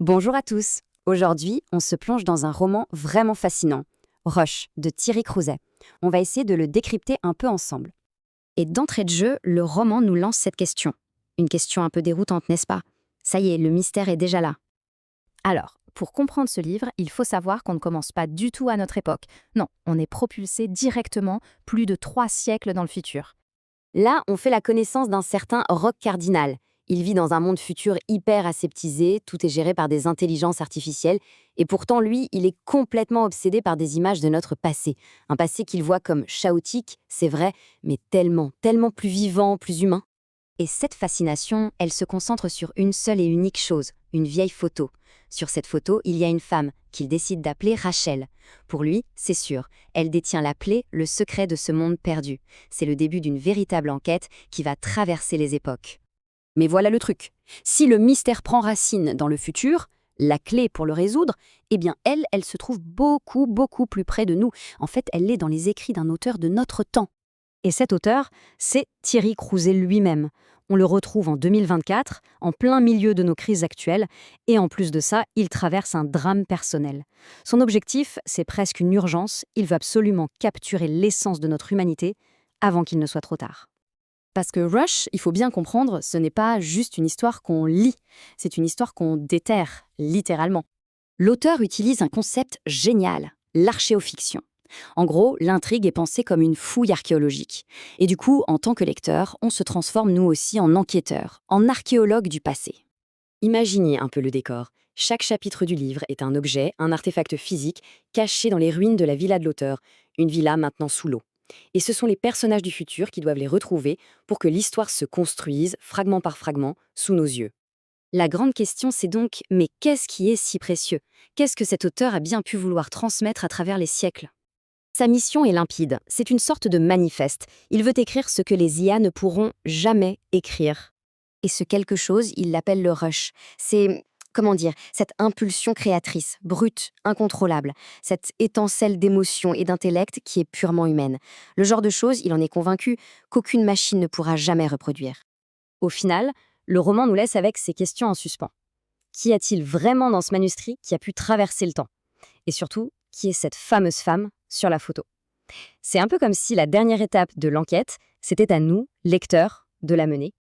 Bonjour à tous. Aujourd'hui, on se plonge dans un roman vraiment fascinant, Rush, de Thierry Crouzet. On va essayer de le décrypter un peu ensemble. Et d'entrée de jeu, le roman nous lance cette question. Une question un peu déroutante, n'est-ce pas? Ça y est, le mystère est déjà là. Alors, pour comprendre ce livre, il faut savoir qu'on ne commence pas du tout à notre époque. Non, on est propulsé directement plus de 3 siècles dans le futur. Là, on fait la connaissance d'un certain Roch Cardinal. Il vit dans un monde futur hyper aseptisé, tout est géré par des intelligences artificielles, et pourtant, lui, il est complètement obsédé par des images de notre passé. Un passé qu'il voit comme chaotique, c'est vrai, mais tellement, tellement plus vivant, plus humain. Et cette fascination, elle se concentre sur une seule et unique chose, une vieille photo. Sur cette photo, il y a une femme qu'il décide d'appeler Rachel. Pour lui, c'est sûr, elle détient la clé, le secret de ce monde perdu. C'est le début d'une véritable enquête qui va traverser les époques. Mais voilà le truc. Si le mystère prend racine dans le futur, la clé pour le résoudre, eh bien elle se trouve beaucoup, beaucoup plus près de nous. En fait, elle est dans les écrits d'un auteur de notre temps. Et cet auteur, c'est Thierry Crouzet lui-même. On le retrouve en 2024, en plein milieu de nos crises actuelles, et en plus de ça, il traverse un drame personnel. Son objectif, c'est presque une urgence, il veut absolument capturer l'essence de notre humanité avant qu'il ne soit trop tard. Parce que Rush, il faut bien comprendre, ce n'est pas juste une histoire qu'on lit, c'est une histoire qu'on déterre, littéralement. L'auteur utilise un concept génial, l'archéofiction. En gros, l'intrigue est pensée comme une fouille archéologique. Et du coup, en tant que lecteur, on se transforme nous aussi en enquêteur, en archéologue du passé. Imaginez un peu le décor. Chaque chapitre du livre est un objet, un artefact physique, caché dans les ruines de la villa de l'auteur, une villa maintenant sous l'eau. Et ce sont les personnages du futur qui doivent les retrouver pour que l'histoire se construise, fragment par fragment, sous nos yeux. La grande question, c'est donc, mais qu'est-ce qui est si précieux? Qu'est-ce que cet auteur a bien pu vouloir transmettre à travers les siècles? Sa mission est limpide, c'est une sorte de manifeste. Il veut écrire ce que les IA ne pourront jamais écrire. Et ce quelque chose, il l'appelle le rush. C'est, comment dire, cette impulsion créatrice, brute, incontrôlable, cette étincelle d'émotion et d'intellect qui est purement humaine. Le genre de choses, il en est convaincu, qu'aucune machine ne pourra jamais reproduire. Au final, le roman nous laisse avec ces questions en suspens. Qu'y a-t-il vraiment dans ce manuscrit qui a pu traverser le temps? Et surtout, qui est cette fameuse femme sur la photo? C'est un peu comme si la dernière étape de l'enquête, c'était à nous, lecteurs, de la mener.